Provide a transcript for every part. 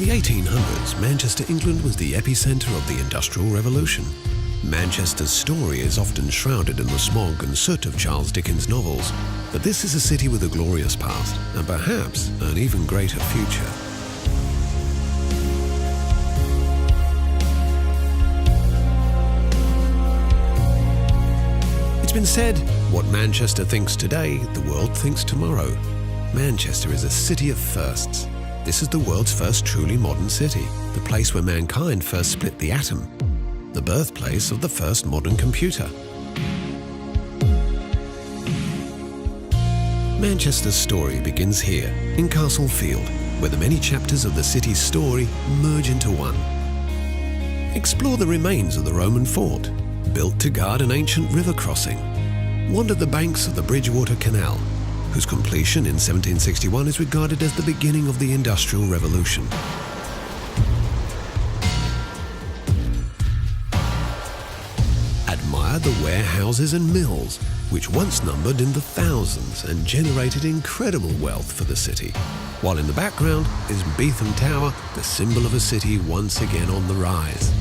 the 1800s, Manchester, England was the epicentre of the Industrial Revolution. Manchester's story is often shrouded in the smog and soot of Charles Dickens' novels, but this is a city with a glorious past and perhaps an even greater future. It's been said, what Manchester thinks today, the world thinks tomorrow. Manchester is a city of firsts. This is the world's first truly modern city, the place where mankind first split the atom, the birthplace of the first modern computer. Manchester's story begins here, in Castle Field, where the many chapters of the city's story merge into one. Explore the remains of the Roman fort, built to guard an ancient river crossing. Wander the banks of the Bridgewater Canal, whose completion in 1761 is regarded as the beginning of the Industrial Revolution. Admire the warehouses and mills, which once numbered in the thousands and generated incredible wealth for the city, while in the background is Beetham Tower, the symbol of a city once again on the rise.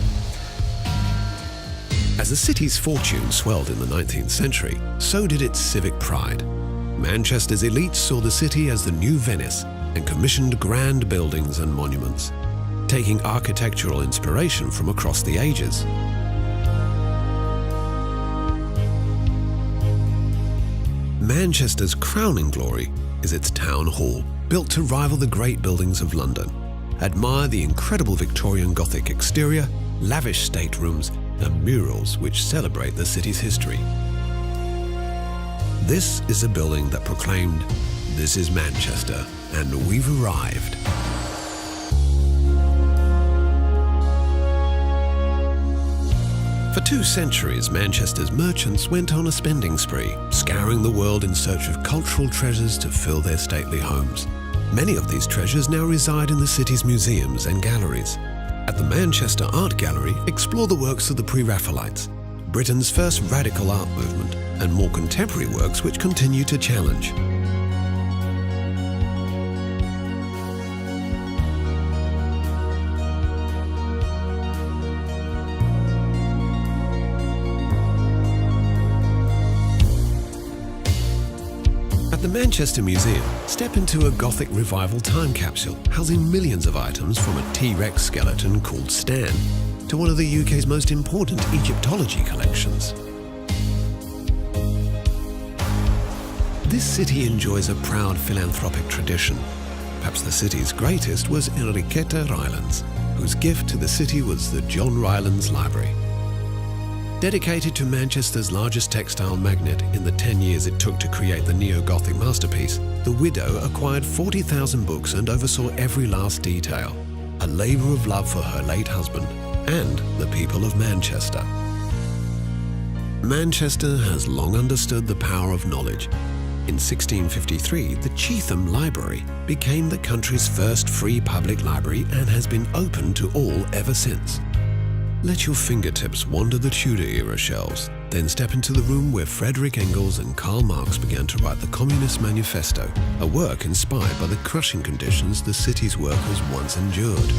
As the city's fortune swelled in the 19th century, so did its civic pride. Manchester's elites saw the city as the new Venice and commissioned grand buildings and monuments, taking architectural inspiration from across the ages. Manchester's crowning glory is its town hall, built to rival the great buildings of London. Admire the incredible Victorian Gothic exterior, lavish staterooms, and murals which celebrate the city's history. This is a building that proclaimed, "This is Manchester, and we've arrived." For 2 centuries, Manchester's merchants went on a spending spree, scouring the world in search of cultural treasures to fill their stately homes. Many of these treasures now reside in the city's museums and galleries. At the Manchester Art Gallery, explore the works of the Pre-Raphaelites, Britain's first radical art movement, and more contemporary works which continue to challenge. At the Manchester Museum, step into a Gothic revival time capsule housing millions of items from a T-Rex skeleton called Stan to one of the UK's most important Egyptology collections. This city enjoys a proud philanthropic tradition. Perhaps the city's greatest was Enriqueta Rylands, whose gift to the city was the John Rylands Library. Dedicated to Manchester's largest textile magnate in the 10 years it took to create the neo-Gothic masterpiece, the widow acquired 40,000 books and oversaw every last detail, a labour of love for her late husband and the people of Manchester. Manchester has long understood the power of knowledge. In 1653, the Cheetham Library became the country's first free public library and has been open to all ever since. Let your fingertips wander the Tudor-era shelves, then step into the room where Frederick Engels and Karl Marx began to write the Communist Manifesto, a work inspired by the crushing conditions the city's workers once endured.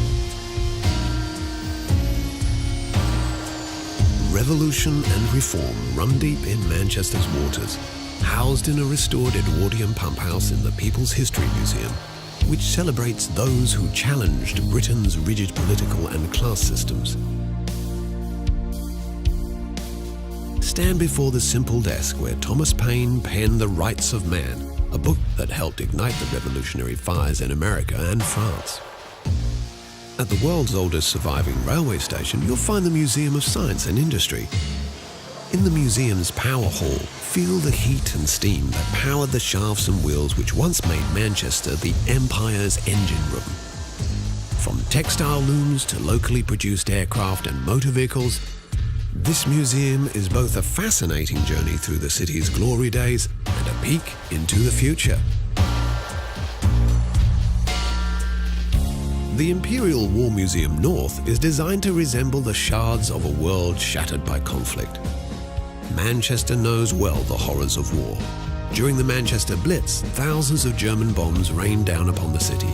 Revolution and reform run deep in Manchester's waters, housed in a restored Edwardian pump house in the People's History Museum, which celebrates those who challenged Britain's rigid political and class systems. Stand before the simple desk where Thomas Paine penned The Rights of Man, a book that helped ignite the revolutionary fires in America and France. At the world's oldest surviving railway station, you'll find the Museum of Science and Industry. In the museum's power hall, feel the heat and steam that powered the shafts and wheels which once made Manchester the Empire's engine room. From textile looms to locally produced aircraft and motor vehicles, this museum is both a fascinating journey through the city's glory days and a peek into the future. The Imperial War Museum North is designed to resemble the shards of a world shattered by conflict. Manchester knows well the horrors of war. During the Manchester Blitz, thousands of German bombs rained down upon the city.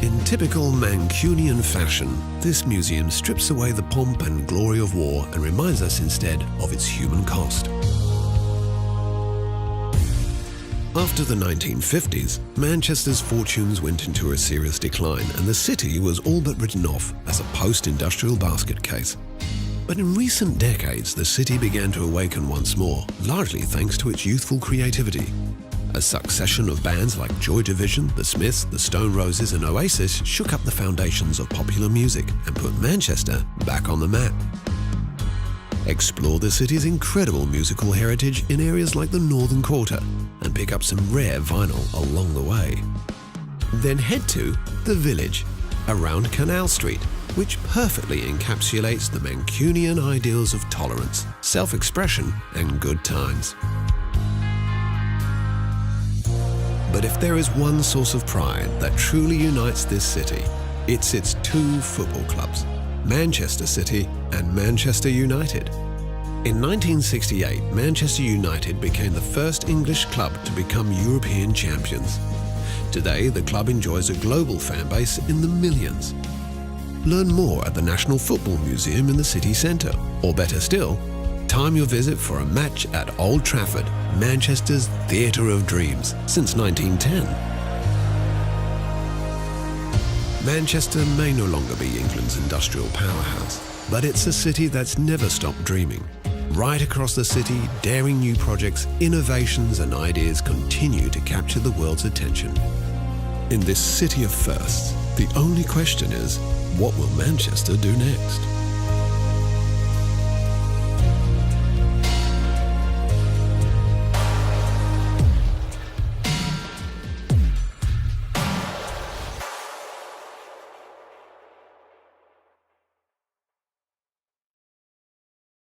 In typical Mancunian fashion, this museum strips away the pomp and glory of war and reminds us instead of its human cost. After the 1950s, Manchester's fortunes went into a serious decline and the city was all but written off as a post-industrial basket case. But in recent decades, the city began to awaken once more, largely thanks to its youthful creativity. A succession of bands like Joy Division, The Smiths, The Stone Roses and Oasis shook up the foundations of popular music and put Manchester back on the map. Explore the city's incredible musical heritage in areas like the Northern Quarter and pick up some rare vinyl along the way. Then head to The Village, around Canal Street, which perfectly encapsulates the Mancunian ideals of tolerance, self-expression and good times. But if there is one source of pride that truly unites this city, it's its two football clubs, Manchester City and Manchester United. In 1968, Manchester United became the first English club to become European champions. Today, the club enjoys a global fan base in the millions. Learn more at the National Football Museum in the city centre, or better still, time your visit for a match at Old Trafford, Manchester's Theatre of Dreams, since 1910. Manchester may no longer be England's industrial powerhouse, but it's a city that's never stopped dreaming. Right across the city, daring new projects, innovations and ideas continue to capture the world's attention. In this city of firsts, the only question is, what will Manchester do next?